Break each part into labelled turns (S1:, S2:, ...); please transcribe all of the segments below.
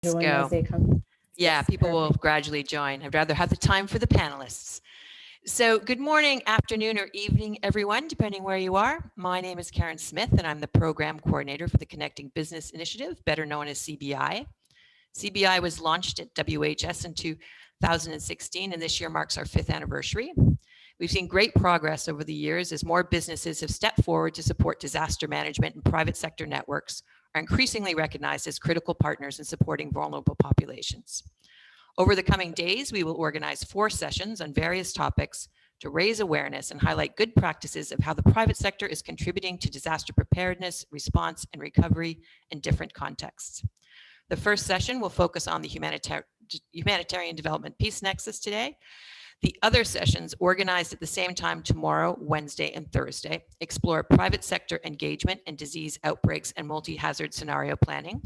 S1: Join as they come.
S2: Yeah,
S1: Yes,
S2: people will
S1: perfect.
S2: gradually join. I'd rather have the time for the panelists. So good morning, afternoon, or evening, everyone, depending where you are. My name is Karen Smith, and I'm the program coordinator for the Connecting Business Initiative, better known as CBI. CBI was launched at WHS in 2016, and this year marks our 5th anniversary. We've seen great progress over the years as more businesses have stepped forward to support disaster management, and private sector networks are increasingly recognized as critical partners in supporting vulnerable populations. Over the coming days, we will organize 4 sessions on various topics to raise awareness and highlight good practices of how the private sector is contributing to disaster preparedness, response, and recovery in different contexts. The first session will focus on the humanitarian development peace nexus today. The other sessions, organized at the same time tomorrow, Wednesday, and Thursday, explore private sector engagement in disease outbreaks and multi-hazard scenario planning.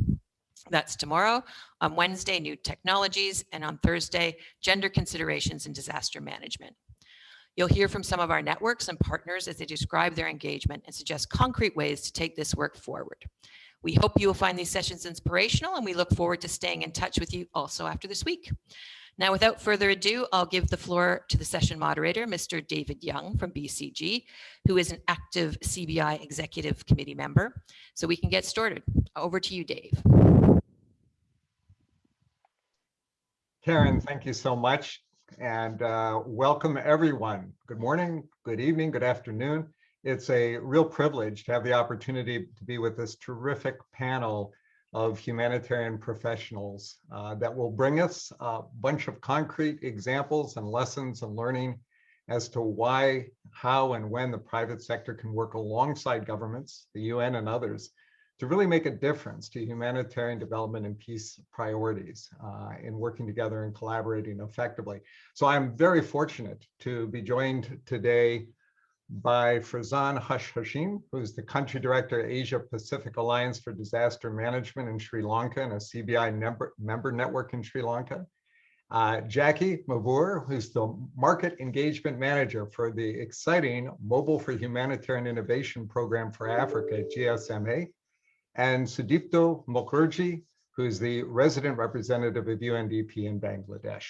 S2: That's tomorrow. On Wednesday, new technologies, and on Thursday, gender considerations in disaster management. You'll hear from some of our networks and partners as they describe their engagement and suggest concrete ways to take this work forward. We hope you will find these sessions inspirational, and we look forward to staying in touch with you also after this week. Now, without further ado, I'll give the floor to the session moderator, Mr. David Young from BCG, who is an active CBI Executive Committee member. So we can get started. Over to you, Dave.
S3: Karen, thank you so much, and welcome everyone. Good morning, good evening, good afternoon. It's a real privilege to have the opportunity to be with this terrific panel of humanitarian professionals that will bring us a bunch of concrete examples and lessons and learning as to why, how, and when the private sector can work alongside governments, the UN and others, to really make a difference to humanitarian development and peace priorities in working together and collaborating effectively. So I'm very fortunate to be joined today by Farzan Hashim, who's the Country Director, Asia Pacific Alliance for Disaster Management in Sri Lanka and a CBI member network in Sri Lanka. Jackie Mavur, who's the Market Engagement Manager for the exciting Mobile for Humanitarian Innovation Program for Africa at GSMA. And Sudipto Mukherjee, who's the resident representative of UNDP in Bangladesh.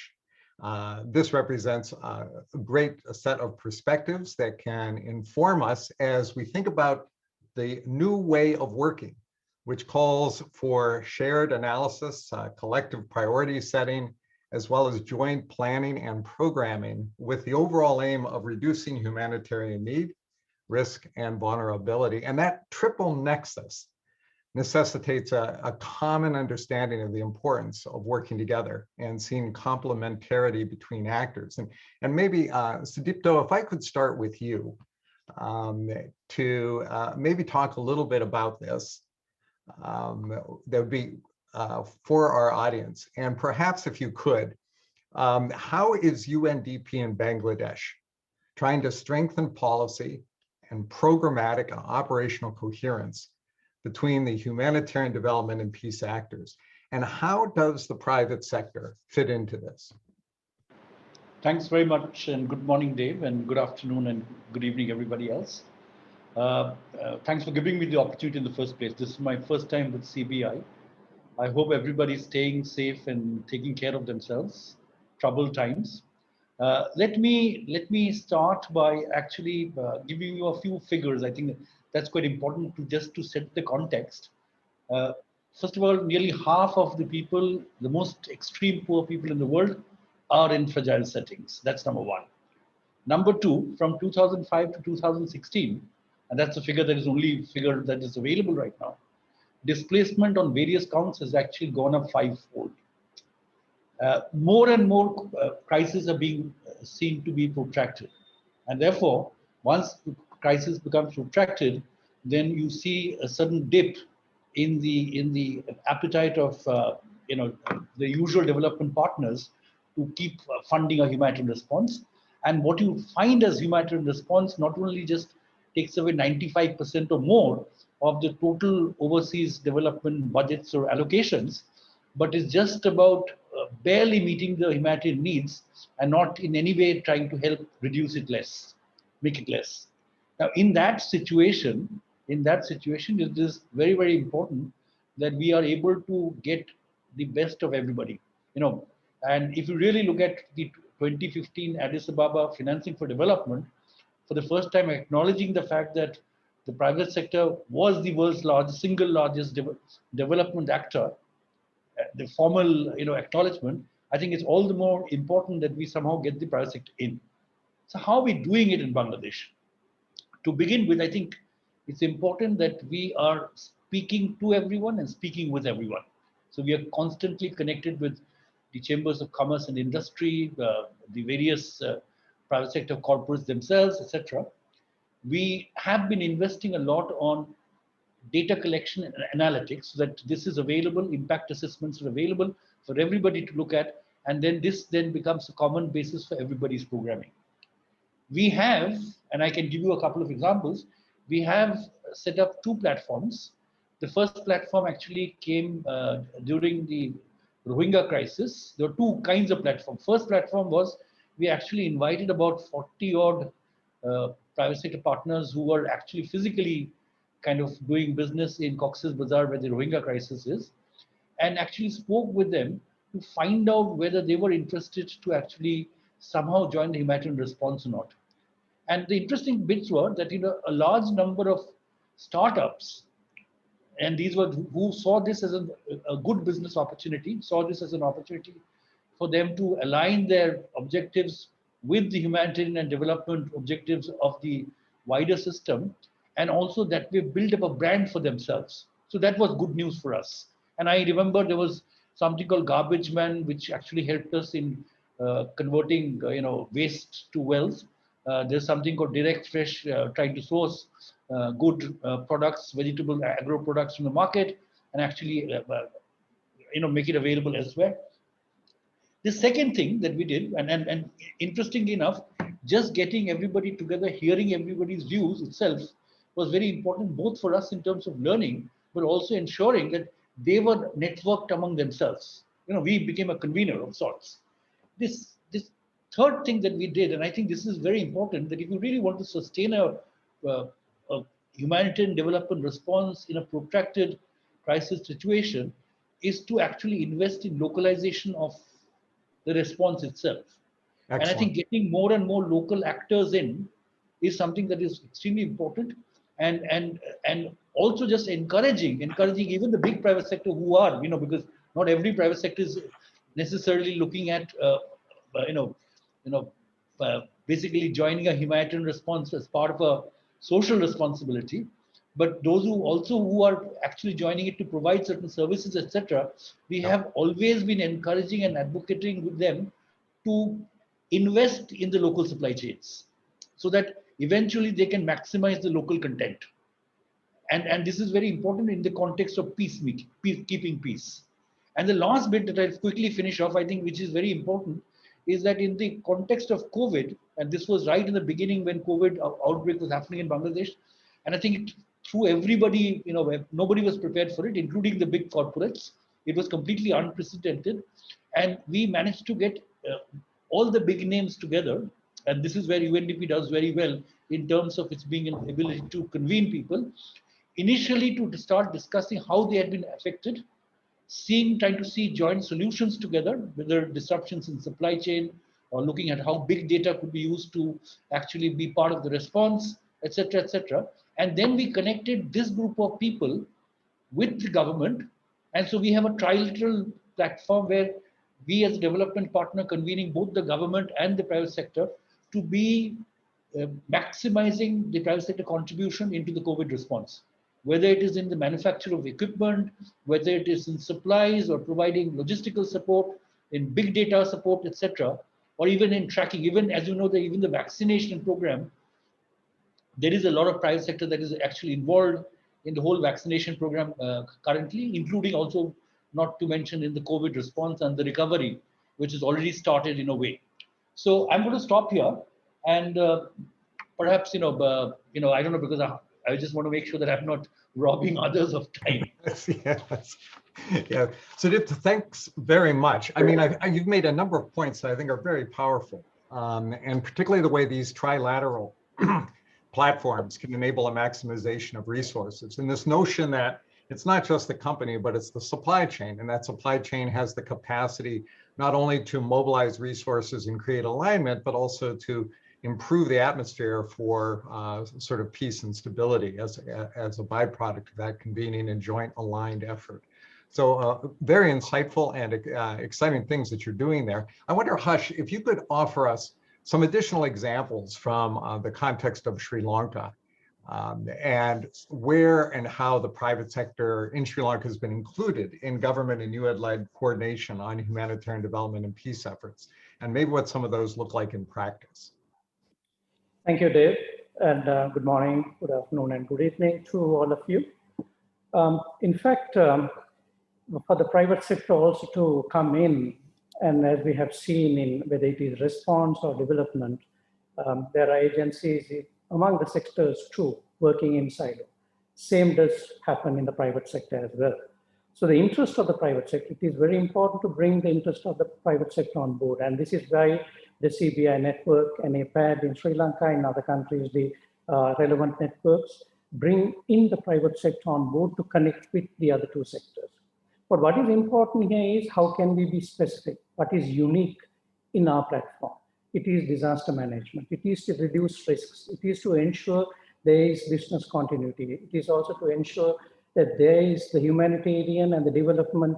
S3: This represents a great set of perspectives that can inform us as we think about the new way of working, which calls for shared analysis, collective priority setting, as well as joint planning and programming with the overall aim of reducing humanitarian need, risk, and vulnerability. And that triple nexus necessitates a common understanding of the importance of working together and seeing complementarity between actors. And maybe, Sudipto, if I could start with you to maybe talk a little bit about this, that would be for our audience. And perhaps if you could, how is UNDP in Bangladesh trying to strengthen policy and programmatic and operational coherence between the humanitarian development and peace actors? And how does the private sector fit into this?
S4: Thanks very much, and good morning, Dave, and good afternoon and good evening, everybody else. Thanks for giving me the opportunity in the first place. This is my first time with CBI. I hope everybody's staying safe and taking care of themselves. Troubled times. Let me start by actually giving you a few figures. I think that's quite important to set the context. First of all, nearly half of the people, the most extreme poor people in the world, are in fragile settings. That's number one. Number two, from 2005 to 2016, and that's a figure that is only figure that is available right now, displacement on various counts has actually gone up 5-fold. More and more crises are being seen to be protracted. And therefore, once the crisis becomes protracted, then you see a sudden dip in the appetite of the usual development partners to keep funding a humanitarian response. And what you find as humanitarian response not only just takes away 95% or more of the total overseas development budgets or allocations, but is just about barely meeting the humanitarian needs and not in any way trying to help reduce it less, make it less. Now, in that situation, it is very, very important that we are able to get the best of everybody, and if you really look at the 2015 Addis Ababa Financing for Development, for the first time acknowledging the fact that the private sector was the world's single largest development actor, the formal acknowledgement, I think it's all the more important that we somehow get the private sector in. So how are we doing it in Bangladesh? To begin with, I think it's important that we are speaking to everyone and speaking with everyone. So we are constantly connected with the chambers of commerce and industry, the various private sector corporates themselves, etc. We have been investing a lot on data collection and analytics so that this is available, impact assessments are available for everybody to look at, and then this then becomes a common basis for everybody's programming. We have, and I can give you a couple of examples, we have set up 2 platforms. The first platform actually came during the Rohingya crisis. There were 2 kinds of platforms. First platform was we actually invited about 40 odd private sector partners who were actually physically kind of doing business in Cox's Bazar where the Rohingya crisis is, and actually spoke with them to find out whether they were interested to actually somehow join the humanitarian response or not. And the interesting bits were that a large number of startups, and these were who saw this as a good business opportunity, saw this as an opportunity for them to align their objectives with the humanitarian and development objectives of the wider system, and also that we built up a brand for themselves. So that was good news for us. And I remember there was something called Garbage Man, which actually helped us in converting waste to wealth. There's something called Direct Fresh, trying to source good products, vegetable, agro products from the market, and actually make it available elsewhere. The second thing that we did, and interestingly enough, just getting everybody together, hearing everybody's views itself was very important, both for us in terms of learning, but also ensuring that they were networked among themselves. We became a convener of sorts. This third thing that we did, and I think this is very important, that if you really want to sustain a humanitarian development response in a protracted crisis situation, is to actually invest in localization of the response itself. Excellent. And I think getting more and more local actors in is something that is extremely important, and also just encouraging even the big private sector who are, because not every private sector is necessarily looking at basically joining a humanitarian response as part of a social responsibility, but those who are actually joining it to provide certain services, etc. We have always been encouraging and advocating with them to invest in the local supply chains so that eventually they can maximize the local content. And this is very important in the context of keeping peace. And the last bit that I'll quickly finish off, I think, which is very important, is that in the context of COVID, and this was right in the beginning when COVID outbreak was happening in Bangladesh, and I think it threw everybody, nobody was prepared for it, including the big corporates. It was completely unprecedented. And we managed to get all the big names together. And this is where UNDP does very well in terms of its being an ability to convene people. Initially, to start discussing how they had been affected, trying to see joint solutions together, whether disruptions in supply chain or looking at how big data could be used to actually be part of the response, etc., etc. And then we connected this group of people with the government. And so we have a trilateral platform where we as a development partner convening both the government and the private sector to be maximizing the private sector contribution into the COVID response, whether it is in the manufacture of equipment, whether it is in supplies or providing logistical support, in big data support, etc., or even in tracking. Even as you know, even the vaccination program, there is a lot of private sector that is actually involved in the whole vaccination program currently, including also, not to mention, in the COVID response and the recovery, which is already started in a way. So I'm going to stop here, and perhaps I don't know, because I just want to make sure that I'm not robbing others of time.
S3: Yes. Yeah. So thanks very much. I mean, you've made a number of points that I think are very powerful, and particularly the way these trilateral platforms can enable a maximization of resources. And this notion that, it's not just the company, but it's the supply chain. And that supply chain has the capacity not only to mobilize resources and create alignment, but also to improve the atmosphere for sort of peace and stability as a byproduct of that convening and joint aligned effort. So very insightful and exciting things that you're doing there. I wonder, Hush, if you could offer us some additional examples from the context of Sri Lanka, and where and how the private sector in Sri Lanka has been included in government and UN-led coordination on humanitarian development and peace efforts, and maybe what some of those look like in practice.
S1: Thank you, Dave, and good morning, good afternoon, and good evening to all of you. In fact, for the private sector also to come in, and as we have seen in whether it is response or development, there are agencies among the sectors too working in silo. Same does happen in the private sector as well. So the interest of the private sector, it is very important to bring the interest of the private sector on board. And this is why the CBi network and APAD in Sri Lanka and other countries, the relevant networks, bring in the private sector on board to connect with the other two sectors. But what is important here is how can we be specific? What is unique in our platform? It is disaster management. It is to reduce risks. It is to ensure there is business continuity. It is also to ensure that there is the humanitarian and the development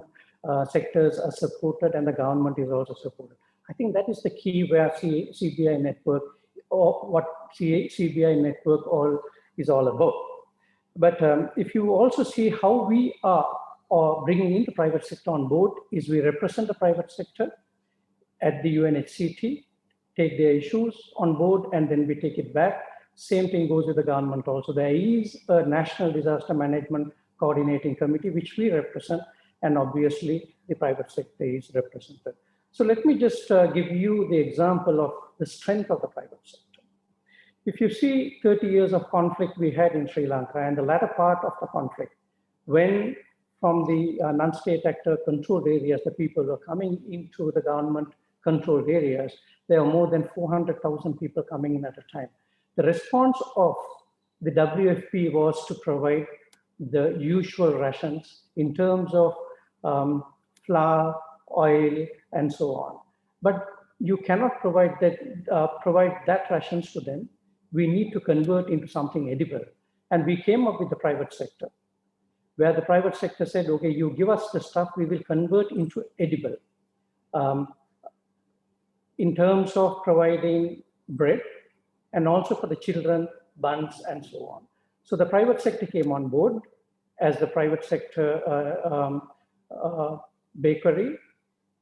S1: sectors are supported and the government is also supported. I think that is the key where CBi network, or what CBi network is all about. But if you also see how we are bringing in the private sector on board, is we represent the private sector at the UNHCT, take their issues on board, and then we take it back. Same thing goes with the government also. There is a National Disaster Management Coordinating Committee, which we represent, and obviously the private sector is represented. So let me just give you the example of the strength of the private sector. If you see 30 years of conflict we had in Sri Lanka, and the latter part of the conflict, when from the non-state actor controlled areas, the people were coming into the government controlled areas, there are more than 400,000 people coming in at a time. The response of the WFP was to provide the usual rations in terms of flour, oil, and so on. But you cannot provide that rations to them. We need to convert into something edible. And we came up with the private sector, where the private sector said, okay, you give us the stuff, we will convert into edible. In terms of providing bread, and also for the children, buns, and so on. So the private sector came on board as the private sector bakery.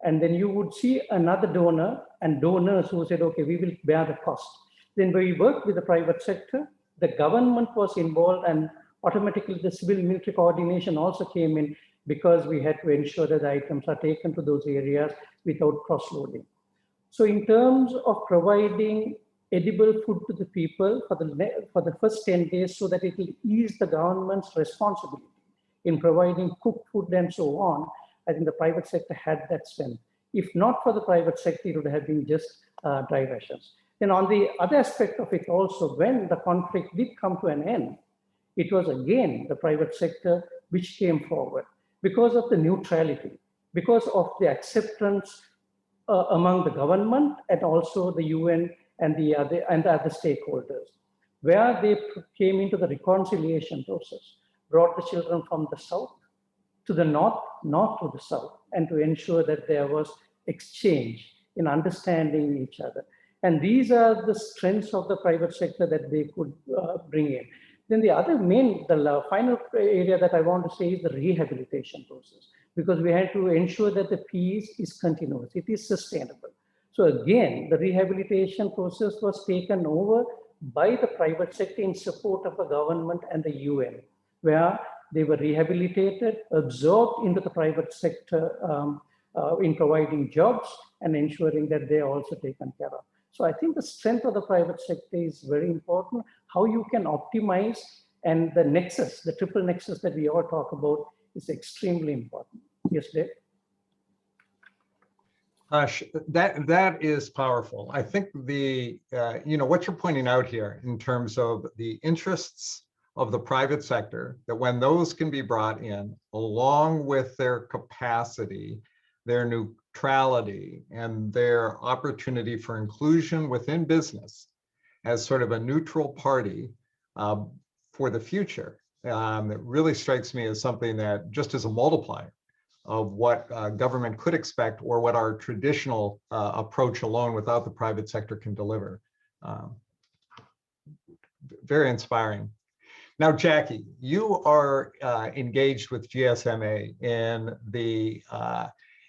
S1: And then you would see another donor and donors who said, okay, we will bear the cost. Then when we worked with the private sector, the government was involved, and automatically the civil military coordination also came in, because we had to ensure that the items are taken to those areas without cross-loading. So in terms of providing edible food to the people for the first 10 days, so that it will ease the government's responsibility in providing cooked food and so on, I think the private sector had that strength. If not for the private sector, it would have been just dry rations. Then on the other aspect of it also, when the conflict did come to an end, it was again the private sector which came forward because of the neutrality, because of the acceptance among the government and also the UN and the other stakeholders, where they came into the reconciliation process, brought the children from the south to the north, not to the south, and to ensure that there was exchange in understanding each other. And these are the strengths of the private sector that they could bring in. Then the other the final area that I want to say is the rehabilitation process, because we had to ensure that the peace is continuous, it is sustainable. So again, the rehabilitation process was taken over by the private sector in support of the government and the UN, where they were rehabilitated, absorbed into the private sector in providing jobs and ensuring that they are also taken care of. So I think the strength of the private sector is very important. How you can optimize, and the nexus, the triple nexus that we all talk about, is extremely important. Yes, Dave?
S3: That is powerful. I think what you're pointing out here in terms of the interests of the private sector, that when those can be brought in, along with their capacity, their neutrality, and their opportunity for inclusion within business as sort of a neutral party for the future, it really strikes me as something that just as a multiplier of what government could expect or what our traditional approach alone without the private sector can deliver. Very inspiring. Now, Jackie, you are engaged with GSMA in the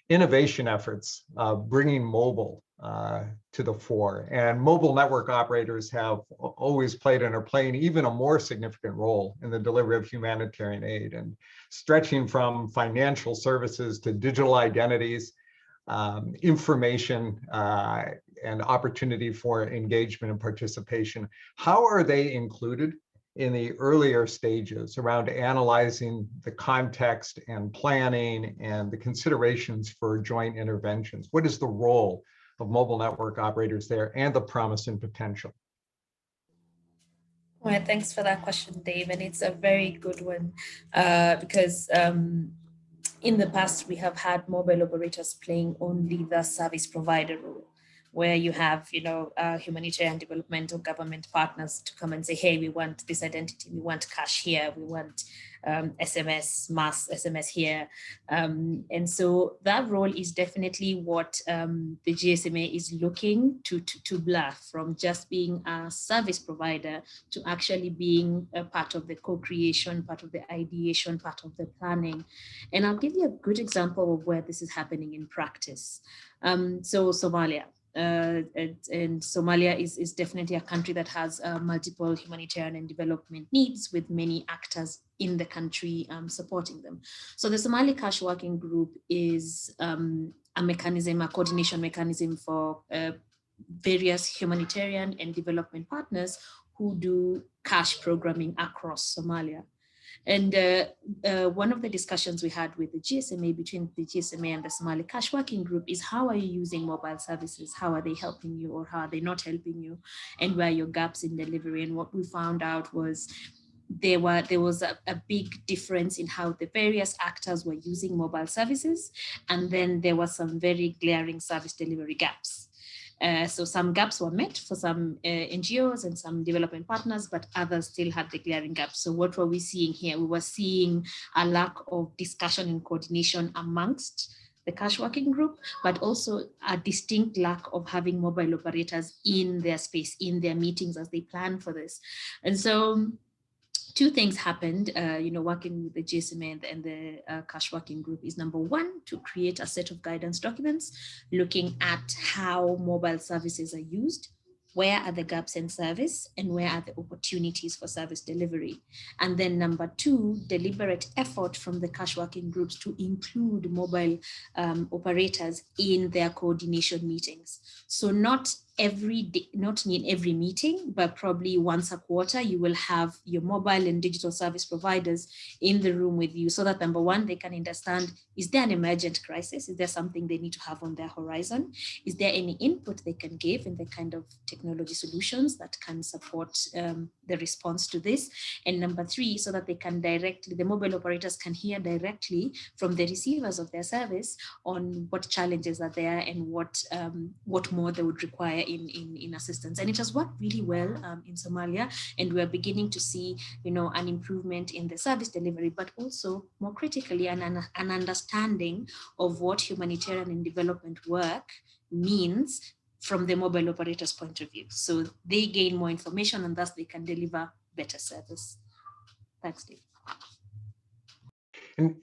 S3: innovation efforts bringing mobile to the fore. And mobile network operators have always played and are playing even a more significant role in the delivery of humanitarian aid, and stretching from financial services to digital identities, information, and opportunity for engagement and participation. How are they included in the earlier stages around analyzing the context and planning and the considerations for joint interventions? What is the role of mobile network operators there and the promise and potential?
S5: Well, thanks for that question, Dave. And it's a very good one because in the past, we have had mobile operators playing only the service provider role, where you have, humanitarian developmental government partners to come and say, hey, we want this identity, we want cash here, we want SMS, mass SMS here. And so that role is definitely what the GSMA is looking to blur, from just being a service provider to actually being a part of the co-creation, part of the ideation, part of the planning. And I'll give you a good example of where this is happening in practice. So Somalia. And Somalia is definitely a country that has multiple humanitarian and development needs, with many actors in the country supporting them. So the Somali Cash Working Group is a mechanism, a coordination mechanism for various humanitarian and development partners who do cash programming across Somalia. And one of the discussions we had with the GSMA, between the GSMA and the Somali Cash Working Group, is how are you using mobile services? How are they helping you, or how are they not helping you? And where are your gaps in delivery? And what we found out was there was a big difference in how the various actors were using mobile services. And then there were some very glaring service delivery gaps. So some gaps were met for some NGOs and some development partners, but others still had the glaring gaps. So what were we seeing here? We were seeing a lack of discussion and coordination amongst the Cash Working Group, but also a distinct lack of having mobile operators in their space, in their meetings as they plan for this. And so two things happened, working with the GSMA and the Cash Working Group is, number one, to create a set of guidance documents looking at how mobile services are used, where are the gaps in service, and where are the opportunities for service delivery. And then number two, deliberate effort from the Cash Working Groups to include mobile operators in their coordination meetings. So not every day, not in every meeting, but probably once a quarter, you will have your mobile and digital service providers in the room with you, so that, number one, they can understand, is there an emergent crisis? Is there something they need to have on their horizon? Is there any input they can give in the kind of technology solutions that can support the response to this? And number three, so that they can directly, the mobile operators can hear directly from the receivers of their service on what challenges are there and what more they would require in assistance. And it has worked really well in Somalia, and we're beginning to see, an improvement in the service delivery, but also more critically, an understanding of what humanitarian and development work means from the mobile operator's point of view. So they gain more information, and thus they can deliver better service. Thanks, Dave.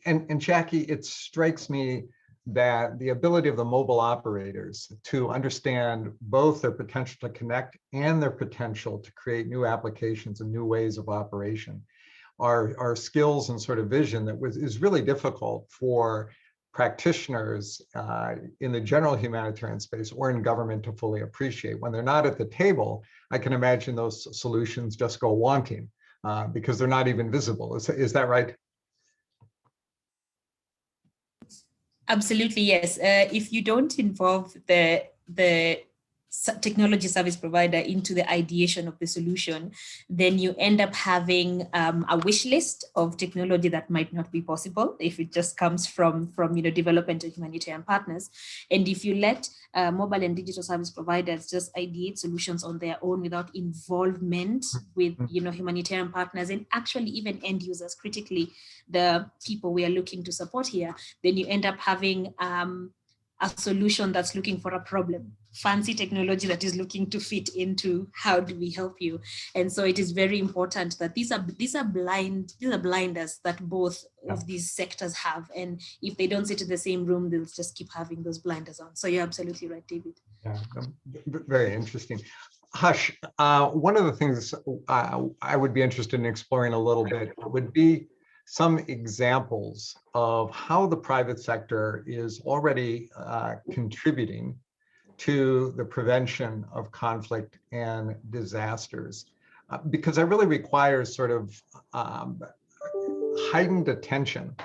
S3: And Jackie, it strikes me that the ability of the mobile operators to understand both their potential to connect and their potential to create new applications and new ways of operation are skills and sort of vision that is really difficult for practitioners in the general humanitarian space or in government to fully appreciate. When they're not at the table, I can imagine those solutions just go wanting because they're not even visible. Is that right?
S5: Absolutely, yes. If you don't involve the technology service provider into the ideation of the solution, then you end up having a wish list of technology that might not be possible if it just comes from development and humanitarian partners. And if you let mobile and digital service providers just ideate solutions on their own without involvement with humanitarian partners and actually even end users, critically the people we are looking to support here, then you end up having a solution that's looking for a problem, fancy technology that is looking to fit into how do we help you. And so it is very important that these are blinders that both of these sectors have. And if they don't sit in the same room, they'll just keep having those blinders on. So you're absolutely right, David.
S3: Yeah, very interesting. Hush, one of the things I would be interested in exploring a little bit would be some examples of how the private sector is already contributing to the prevention of conflict and disasters, because it really requires sort of heightened attention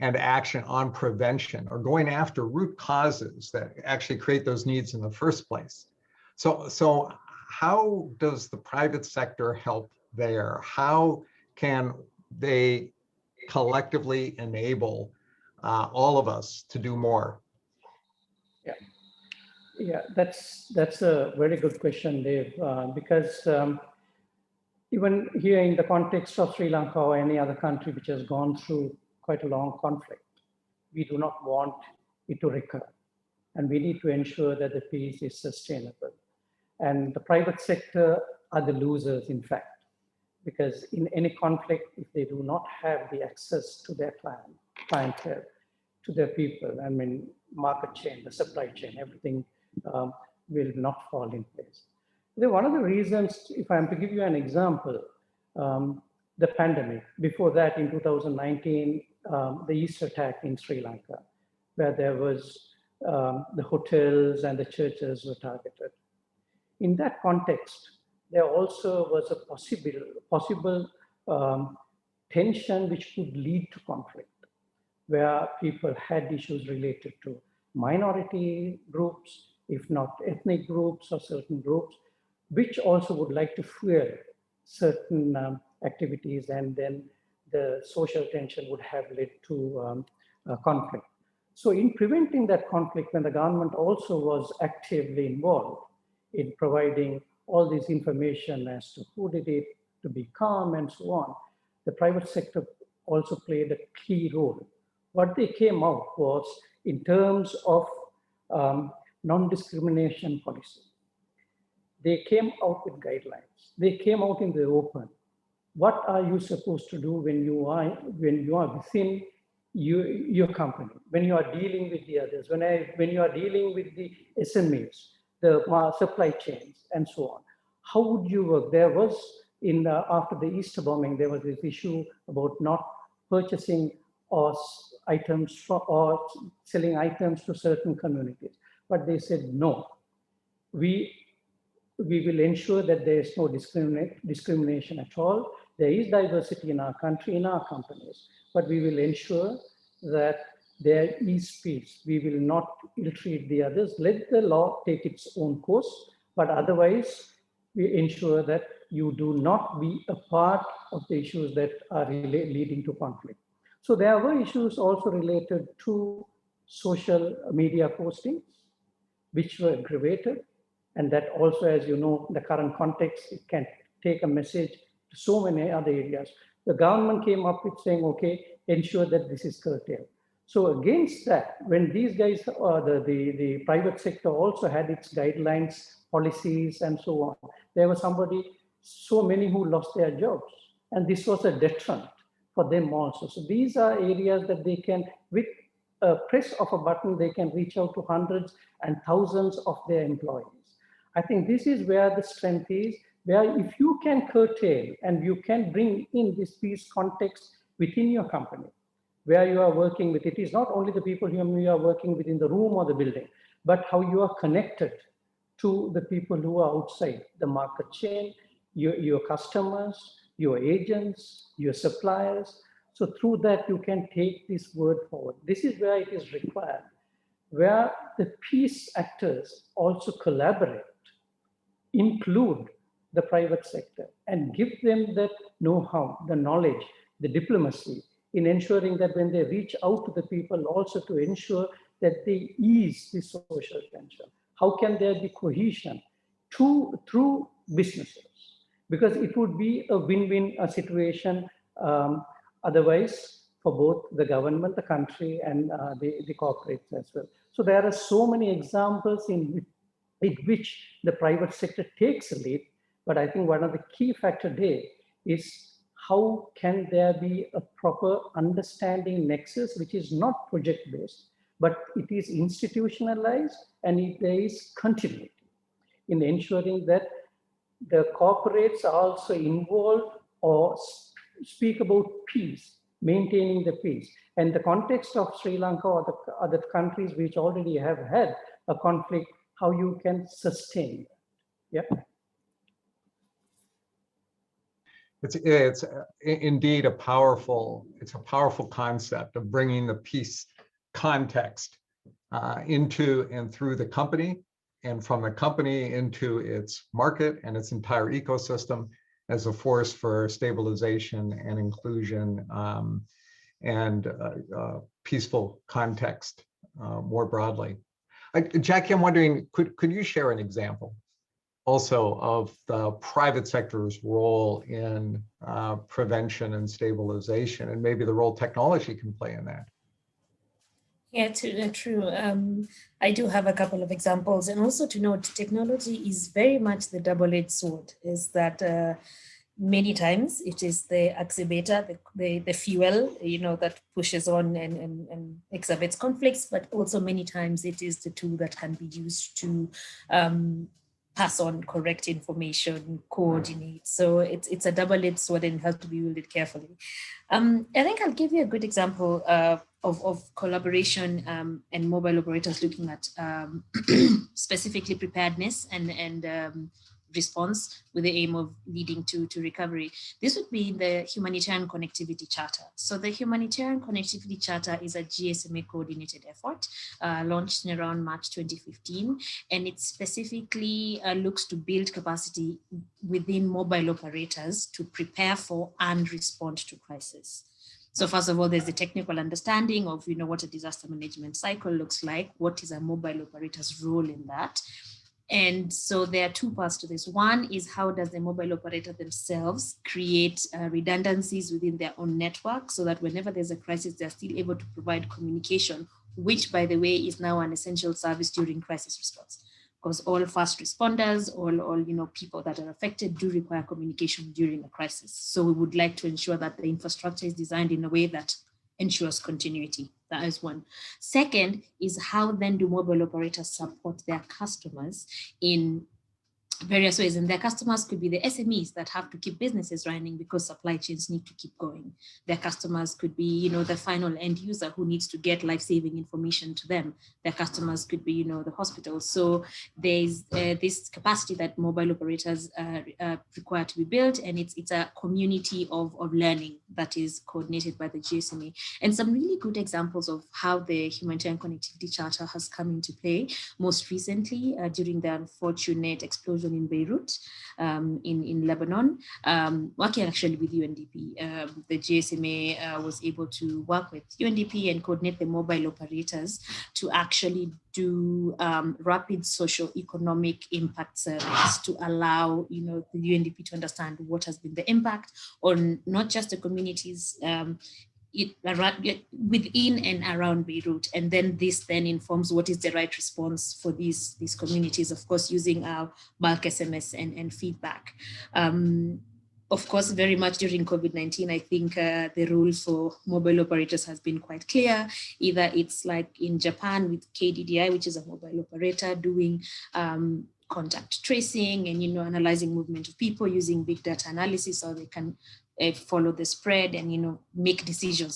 S3: and action on prevention, or going after root causes that actually create those needs in the first place. So how does the private sector help there? How can they collectively enable all of us to do more?
S1: Yeah, that's a very good question, Dave, because even here in the context of Sri Lanka or any other country which has gone through quite a long conflict, we do not want it to recur. And we need to ensure that the peace is sustainable. And the private sector are the losers, in fact, because in any conflict, if they do not have the access to their clientele, to their people, I mean, market chain, the supply chain, everything will not fall in place. One of the reasons, if I'm to give you an example, the pandemic, before that in 2019, the East attack in Sri Lanka, where there was the hotels and the churches were targeted. In that context, there also was a possible tension which could lead to conflict, where people had issues related to minority groups, if not ethnic groups or certain groups, which also would like to fuel certain activities, and then the social tension would have led to conflict. So in preventing that conflict, when the government also was actively involved in providing all this information as to who did it, to be calm and so on, the private sector also played a key role. What they came out was in terms of non-discrimination policy. They came out with guidelines. They came out in the open. What are you supposed to do when you are within your company, when you are dealing with the others, when you are dealing with the SMEs, the supply chains, and so on? How would you work? There was, after the Easter bombing, there was this issue about not purchasing or items or selling items to certain communities. But they said, no, we will ensure that there is no discrimination at all. There is diversity in our country, in our companies, but we will ensure that there is peace. We will not ill-treat the others. Let the law take its own course, but otherwise we ensure that you do not be a part of the issues that are leading to conflict. So there were issues also related to social media postings, which were aggravated. And that also, as you know, the current context, it can take a message to so many other areas. The government came up with saying, okay, ensure that this is curtailed. So against that, when these guys, the private sector also had its guidelines, policies, and so on, there was so many who lost their jobs. And this was a deterrent for them also. So these are areas that they can, with a press of a button, they can reach out to hundreds and thousands of their employees. I think this is where the strength is, where if you can curtail and you can bring in this peace context within your company, where you are working with, it is not only the people whom you are working with in the room or the building, but how you are connected to the people who are outside the market chain, your customers, your agents, your suppliers. So through that, you can take this word forward. This is where it is required, where the peace actors also collaborate include the private sector and give them that know-how, the knowledge, the diplomacy in ensuring that when they reach out to the people, also to ensure that they ease the social tension. How can there be cohesion through businesses? Because it would be a win-win situation otherwise for both the government, the country, and the corporates as well. So there are so many examples in which the private sector takes a lead. But I think one of the key factors there is how can there be a proper understanding nexus, which is not project-based, but it is institutionalized and there is continuity in ensuring that the corporates are also involved or speak about peace, maintaining the peace. And the context of Sri Lanka or the other countries which already have had a conflict, how you can sustain that. Yeah.
S3: It's indeed a powerful concept of bringing the peace context into and through the company, and from the company into its market and its entire ecosystem as a force for stabilization and inclusion and peaceful context more broadly. Jackie, I'm wondering, could you share an example also of the private sector's role in prevention and stabilization, and maybe the role technology can play in that?
S5: Yeah, true. I do have a couple of examples, and also to note, technology is very much the double-edged sword. Is that many times it is the accelerator, the fuel, that pushes on and exacerbates conflicts, but also many times it is the tool that can be used to pass on correct information, coordinate. So it's a double-edged sword and has to be wielded carefully. I think I'll give you a good example of collaboration and mobile operators looking at specifically preparedness and response with the aim of leading to recovery. This would be the Humanitarian Connectivity Charter. So the Humanitarian Connectivity Charter is a GSMA coordinated effort launched in around March 2015, and it specifically looks to build capacity within mobile operators to prepare for and respond to crisis. So first of all, there's the technical understanding of what a disaster management cycle looks like, what is a mobile operator's role in that. And so there are two parts to this. One is how does the mobile operator themselves create redundancies within their own network so that whenever there's a crisis, they're still able to provide communication, which, by the way, is now an essential service during crisis response. Because all first responders, all people that are affected do require communication during a crisis. So we would like to ensure that the infrastructure is designed in a way that ensures continuity. That is one. Second is how then do mobile operators support their customers in various ways, and their customers could be the SMEs that have to keep businesses running because supply chains need to keep going. Their customers could be, the final end user who needs to get life-saving information to them. Their customers could be, the hospitals. So there's this capacity that mobile operators require to be built, and it's a community of learning that is coordinated by the GSMA. And some really good examples of how the Humanitarian Connectivity Charter has come into play. Most recently, during the unfortunate explosion in Beirut, in Lebanon, working actually with UNDP. The GSMA was able to work with UNDP and coordinate the mobile operators to actually do rapid socio-economic impact surveys to allow the UNDP to understand what has been the impact on not just the communities within and around Beirut, and then this then informs what is the right response for these communities, of course, using our bulk SMS and feedback. Of course, very much during COVID-19, I think the rule for mobile operators has been quite clear. Either it's like in Japan with KDDI, which is a mobile operator doing contact tracing and analyzing movement of people using big data analysis so they can follow the spread and make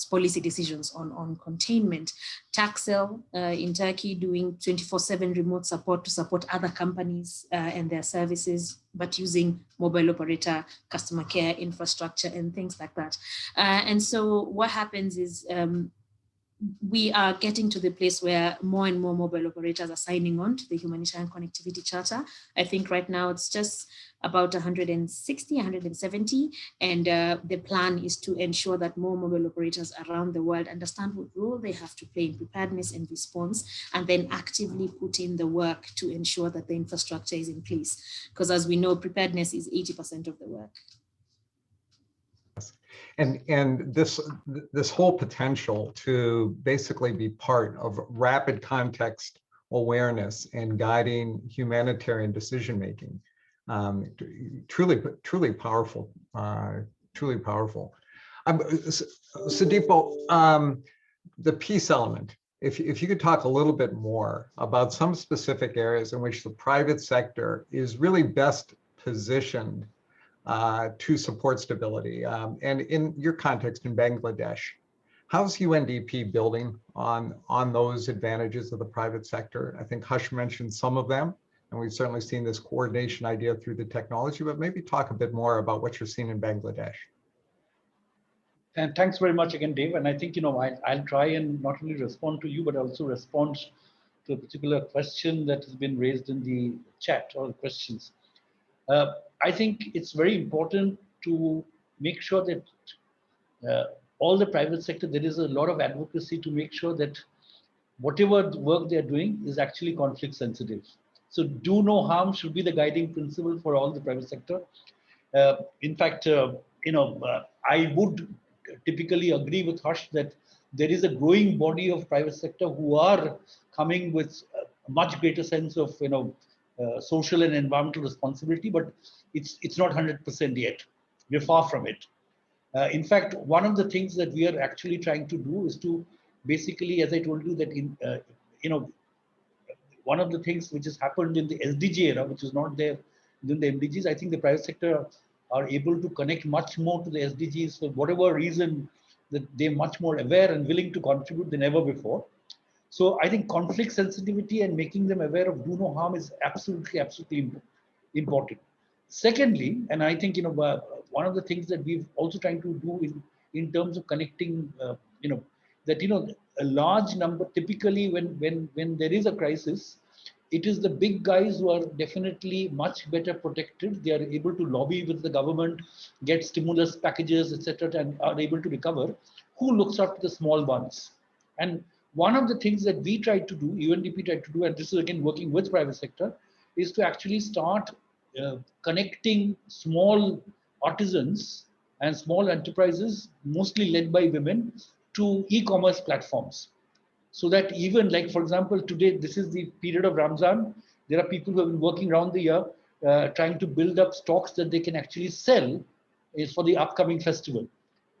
S5: policy decisions on containment. Taxel in Turkey doing 24/7 remote support to support other companies and their services, but using mobile operator customer care infrastructure and things like that. And so what happens is we are getting to the place where more and more mobile operators are signing on to the Humanitarian Connectivity Charter. I think right now it's just about 160, 170, and the plan is to ensure that more mobile operators around the world understand what role they have to play in preparedness and response, and then actively put in the work to ensure that the infrastructure is in place. Because as we know, preparedness is 80% of the work.
S3: And this whole potential to basically be part of rapid context awareness and guiding humanitarian decision making, truly powerful, truly powerful. Sudeepo, the peace element. If you could talk a little bit more about some specific areas in which the private sector is really best positioned to support stability. And in your context in Bangladesh, how's UNDP building on those advantages of the private sector? I think Hush mentioned some of them, and we've certainly seen this coordination idea through the technology, but maybe talk a bit more about what you're seeing in Bangladesh.
S4: And thanks very much again, Dave. And I think, I'll try and not only respond to you, but also respond to a particular question that has been raised in the chat or questions. I think it's very important to make sure that all the private sector, there is a lot of advocacy to make sure that whatever work they're doing is actually conflict sensitive. So do no harm should be the guiding principle for all the private sector. In fact, I would typically agree with Harsh that there is a growing body of private sector who are coming with a much greater sense of social and environmental responsibility, but it's not 100% yet. We're far from it. In fact, one of the things that we are actually trying to do is to basically, as I told you, that one of the things which has happened in the SDG era, which is not there in the MDGs, I think the private sector are able to connect much more to the SDGs for whatever reason, that they're much more aware and willing to contribute than ever before. So I think conflict sensitivity and making them aware of do no harm is absolutely important. Secondly, and I think one of the things that we've also trying to do in terms of connecting, that a large number, typically when there is a crisis, it is the big guys who are definitely much better protected. They are able to lobby with the government, get stimulus packages, etc., and are able to recover. Who looks after the small ones? And one of the things that we try to do, UNDP tried to do, and this is again working with private sector, is to actually start connecting small artisans and small enterprises, mostly led by women, to e-commerce platforms. So that even like, for example, today, this is the period of Ramzan. There are people who have been working around the year trying to build up stocks that they can actually sell for the upcoming festival.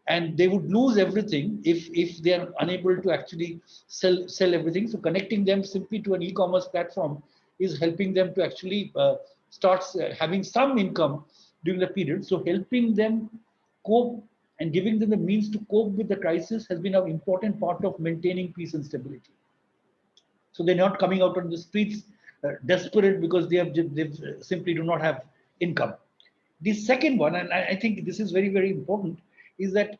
S4: And they would lose everything if they are unable to actually sell everything. So connecting them simply to an e-commerce platform is helping them to actually start having some income during the period. So helping them cope and giving them the means to cope with the crisis has been an important part of maintaining peace and stability. So they're not coming out on the streets desperate because they simply do not have income. The second one, and I think this is very, very important, is that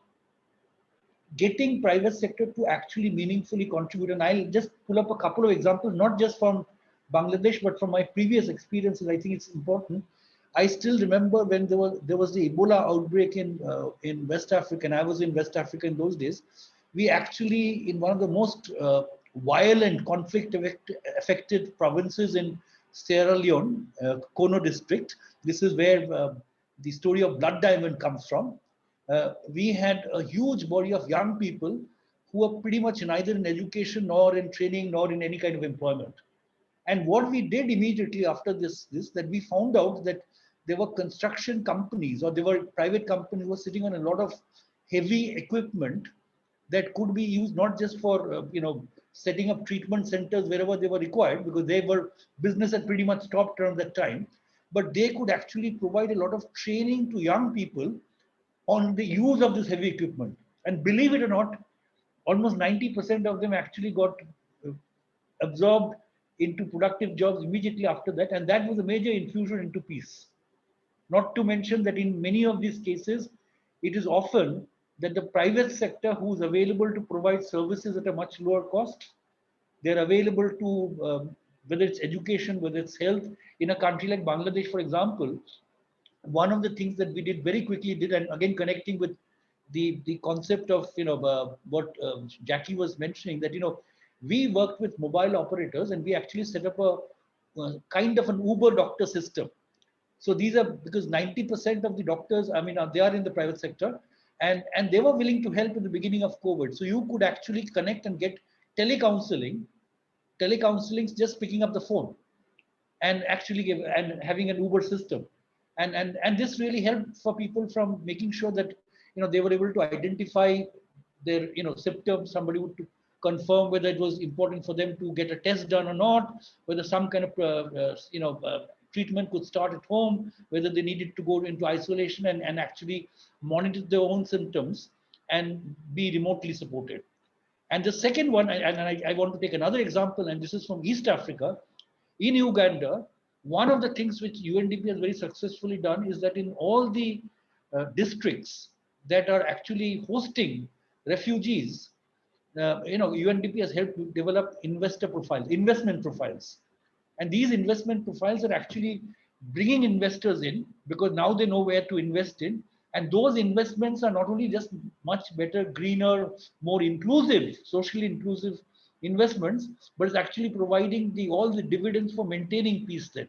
S4: getting private sector to actually meaningfully contribute. And I'll just pull up a couple of examples, not just from Bangladesh, but from my previous experiences. I think it's important. I still remember when there was the Ebola outbreak in West Africa, and I was in West Africa in those days. We actually, in one of the most violent conflict-affected provinces in Sierra Leone, Kono district. This is where the story of Blood Diamond comes from. We had a huge body of young people who were pretty much neither in education nor in training nor in any kind of employment. And what we did immediately after this that we found out that there were construction companies or there were private companies who were sitting on a lot of heavy equipment that could be used not just for setting up treatment centers wherever they were required, because business had pretty much stopped around that time, but they could actually provide a lot of training to young people on the use of this heavy equipment. And believe it or not, almost 90% of them actually got absorbed into productive jobs immediately after that. And that was a major infusion into peace. Not to mention that in many of these cases, it is often that the private sector, who's available to provide services at a much lower cost, they're available to, whether it's education, whether it's health. In a country like Bangladesh, for example, one of the things that we did very quickly and again connecting with the concept of what Jackie was mentioning, that we worked with mobile operators and we actually set up a kind of an Uber doctor system. So these are, because 90% of the doctors, I mean, they are in the private sector, and they were willing to help in the beginning of COVID. So you could actually connect and get telecounseling just picking up the phone and actually having an Uber system. And this really helped for people from making sure that they were able to identify their symptoms. Somebody would confirm whether it was important for them to get a test done or not, whether some kind of treatment could start at home, whether they needed to go into isolation and actually monitor their own symptoms and be remotely supported. And the second one, and I want to take another example, and this is from East Africa. In Uganda, one of the things which UNDP has very successfully done is that in all the districts that are actually hosting refugees, UNDP has helped develop investment profiles. And these investment profiles are actually bringing investors in, because now they know where to invest in. And those investments are not only just much better, greener, more inclusive, socially inclusive investments, but it's actually providing all the dividends for maintaining peace then.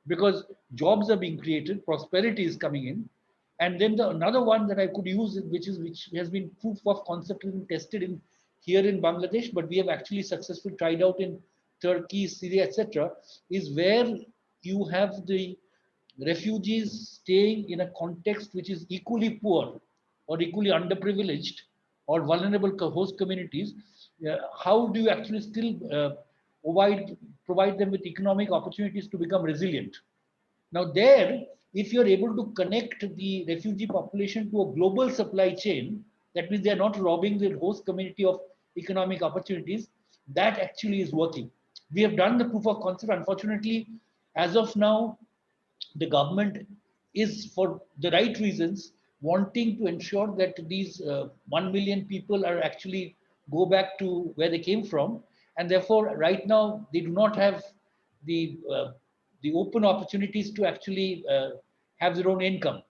S4: Because jobs are being created, prosperity is coming in. And then another one that I could use, which has been proof of concept and tested here in Bangladesh, but we have actually successfully tried out in Turkey, Syria, etc., is where you have the refugees staying in a context which is equally poor or equally underprivileged or vulnerable host communities. How do you actually still provide them with economic opportunities to become resilient? Now there, if you're able to connect the refugee population to a global supply chain, that means they're not robbing the host community of economic opportunities, that actually is working. We have done the proof of concept. Unfortunately, as of now, the government is, for the right reasons, wanting to ensure that these 1 million people are actually go back to where they came from. And therefore, right now, they do not have the open opportunities to actually have their own income.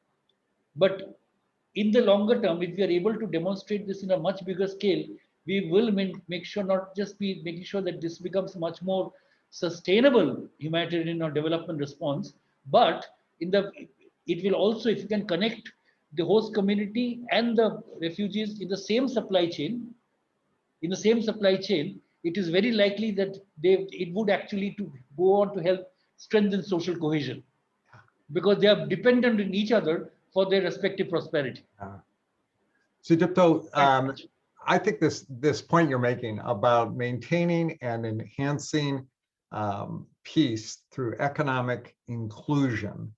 S4: But in the longer term, if we are able to demonstrate this in a much bigger scale, we will make sure, not just be making sure that this becomes much more sustainable humanitarian or development response, but it will also, if you can connect the host community and the refugees in the same supply chain, it is very likely that it would actually to go on to help strengthen social cohesion, because they are dependent on each other for their respective prosperity.
S3: Sudipto, I think this point you're making about maintaining and enhancing peace through economic inclusion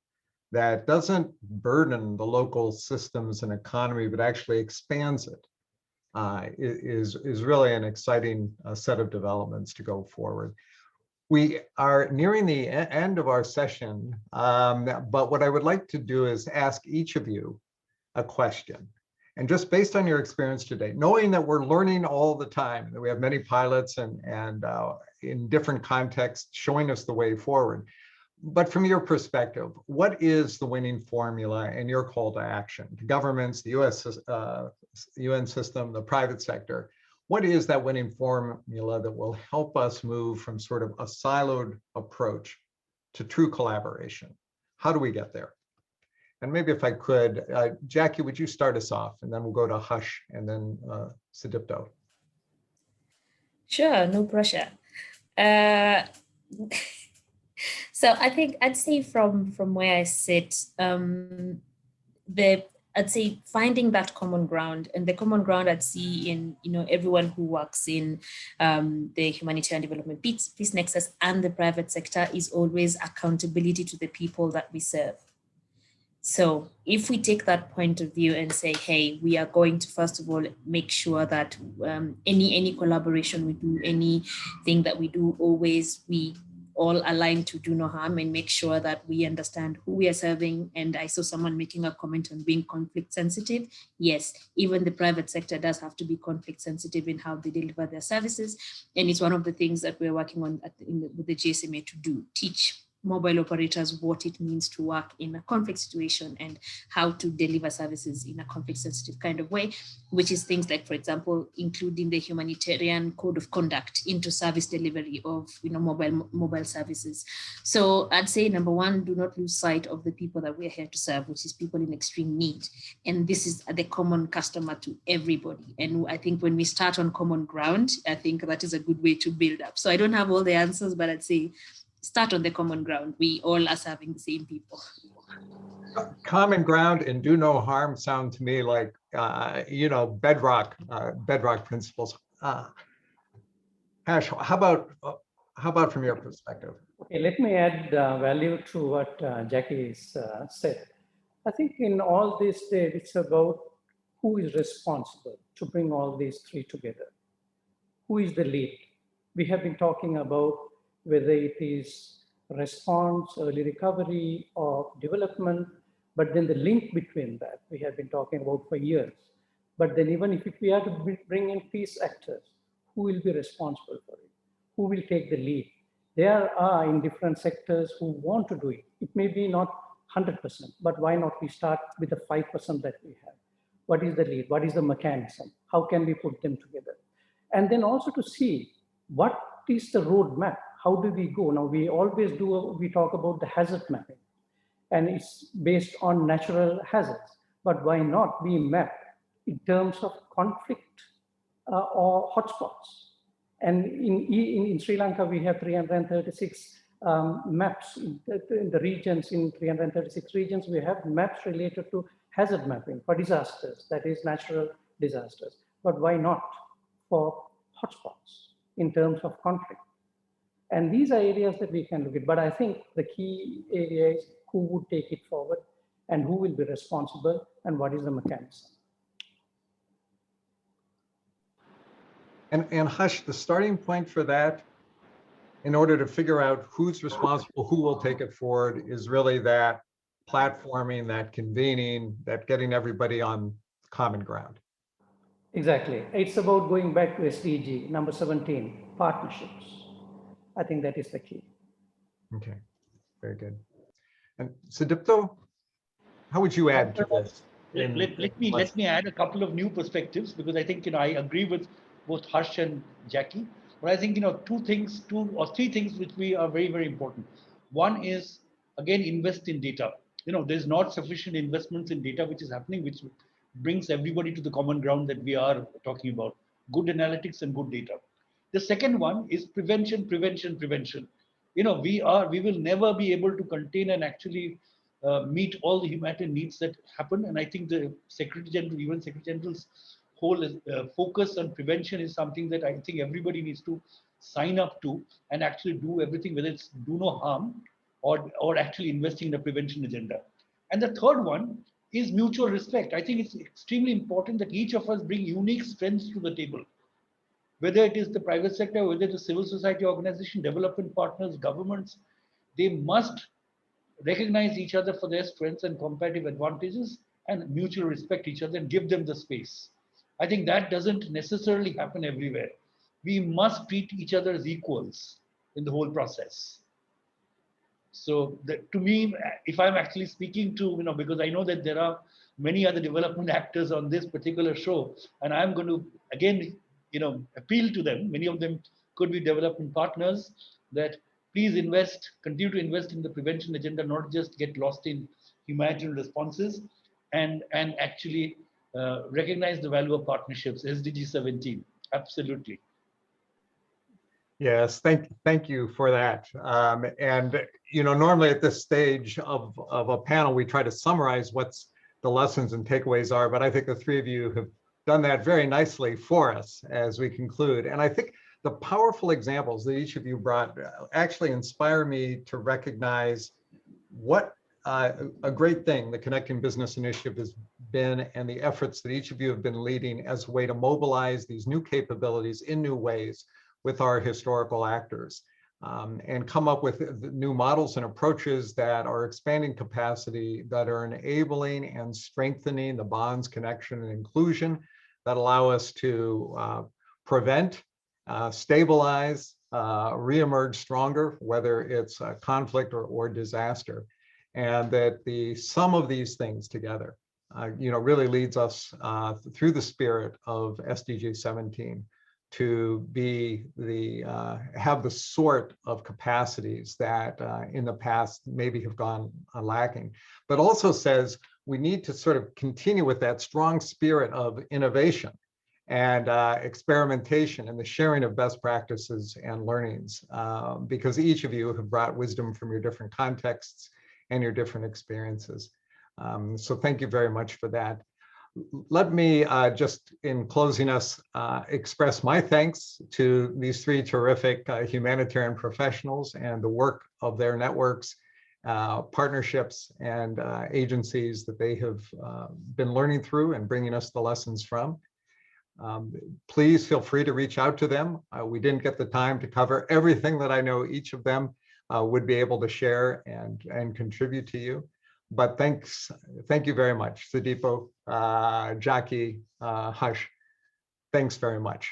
S3: that doesn't burden the local systems and economy, but actually expands it, is really an exciting set of developments to go forward. We are nearing the end of our session, but what I would like to do is ask each of you a question. And just based on your experience today, knowing that we're learning all the time, that we have many pilots and in different contexts showing us the way forward, but from your perspective, what is the winning formula and your call to action? The governments, the UN system, the private sector, what is that winning formula that will help us move from sort of a siloed approach to true collaboration? How do we get there? And maybe if I could, Jackie, would you start us off, and then we'll go to Hush and then Sudipto.
S5: Sure, no pressure. So I think I'd say from where I sit, I'd say finding that common ground, and the common ground I'd see in everyone who works in the humanitarian development peace nexus and the private sector is always accountability to the people that we serve. So if we take that point of view and say, hey, we are going to first of all make sure that any collaboration we do, anything that we do, always we all align to do no harm and make sure that we understand who we are serving. And I saw someone making a comment on being conflict sensitive. Yes, even the private sector does have to be conflict sensitive in how they deliver their services. And it's one of the things that we're working on with the GSMA to do, teach mobile operators what it means to work in a conflict situation and how to deliver services in a conflict sensitive kind of way, which is things like, for example, including the humanitarian code of conduct into service delivery of mobile services. So I'd say, number one, do not lose sight of the people that we're here to serve, which is people in extreme need. And this is the common customer to everybody. And I think when we start on common ground, I think that is a good way to build up. So I don't have all the answers, but I'd say start on the common ground. We all are serving the same people.
S3: Common ground and do no harm sound to me like, bedrock principles. Ash, how about from your perspective?
S1: Okay, let me add value to what Jackie said. I think in all this, it's about who is responsible to bring all these three together. Who is the lead? We have been talking about whether it is response, early recovery, or development, but then the link between that we have been talking about for years. But then even if we are to bring in peace actors, who will be responsible for it? Who will take the lead? There are in different sectors who want to do it. It may be not 100%, but why not we start with the 5% that we have? What is the lead? What is the mechanism? How can we put them together? And then also to see what is the roadmap? How do we go? Now, we always we talk about the hazard mapping, and it's based on natural hazards. But why not we map in terms of conflict or hotspots? And in Sri Lanka, we have 336 maps in the regions. In 336 regions, we have maps related to hazard mapping for disasters, that is natural disasters. But why not for hotspots in terms of conflict? And these are areas that we can look at. But I think the key area is who would take it forward and who will be responsible and what is the mechanism.
S3: And Hush, the starting point for that, in order to figure out who's responsible, who will take it forward, is really that platforming, that convening, that getting everybody on common ground.
S1: Exactly. It's about going back to SDG number 17, partnerships. I think that is the key.
S3: Okay, very good. And Sudipto, how would you add to this?
S4: Let me add a couple of new perspectives, because I think I agree with both Harsh and Jackie. But I think two or three things which are very, very important. One is, again, invest in data. There's not sufficient investments in data which is happening, which brings everybody to the common ground that we are talking about. Good analytics and good data. The second one is prevention. We will never be able to contain and actually meet all the humanitarian needs that happen. And I think the Secretary General's whole focus on prevention is something that I think everybody needs to sign up to and actually do everything, whether it's do no harm or actually investing in the prevention agenda. And the third one is mutual respect. I think it's extremely important that each of us bring unique strengths to the table. Whether it is the private sector, whether it is civil society organization, development partners, governments, they must recognize each other for their strengths and comparative advantages and mutually respect each other and give them the space. I think that doesn't necessarily happen everywhere. We must treat each other as equals in the whole process. So to me, if I'm actually speaking to, because I know that there are many other development actors on this particular show, and I'm going to, again, appeal to them. Many of them could be development partners, that please continue to invest in the prevention agenda, not just get lost in humanitarian responses, and actually recognize the value of partnerships. SDG 17, absolutely.
S3: Yes, thank you for that. And normally at this stage of a panel, we try to summarize what's the lessons and takeaways are, but I think the three of you have done that very nicely for us as we conclude. And I think the powerful examples that each of you brought actually inspire me to recognize what a great thing the Connecting Business Initiative has been, and the efforts that each of you have been leading as a way to mobilize these new capabilities in new ways with our historical actors. and come up with new models and approaches that are expanding capacity, that are enabling and strengthening the bonds, connection, and inclusion that allow us to prevent, stabilize, reemerge stronger, whether it's a conflict or disaster. And that the sum of these things together, really leads us through the spirit of SDG 17 to be have the sort of capacities that in the past maybe have gone lacking, but also says we need to sort of continue with that strong spirit of innovation and experimentation and the sharing of best practices and learnings, because each of you have brought wisdom from your different contexts and your different experiences. So thank you very much for that. Let me just, in closing us, express my thanks to these three terrific humanitarian professionals and the work of their networks, partnerships, and agencies that they have been learning through and bringing us the lessons from. Please feel free to reach out to them. We didn't get the time to cover everything that I know each of them would be able to share and contribute to you. But thank you very much, Sudipo, Jackie, Hush. Thanks very much.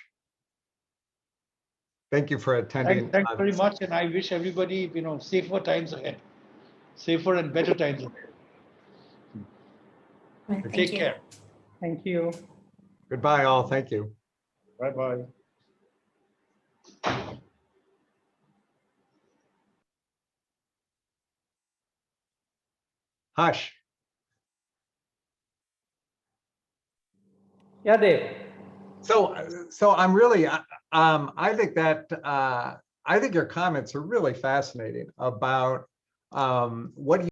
S3: Thank you for attending.
S4: Thanks very much, and I wish everybody, safer times ahead, safer and better times ahead.
S5: Right,
S4: Take care.
S1: Thank you.
S3: Goodbye, all. Thank you.
S4: Bye-bye.
S3: Hush.
S1: Yeah, Dave.
S3: So I'm really, I think that, I think your comments are really fascinating about what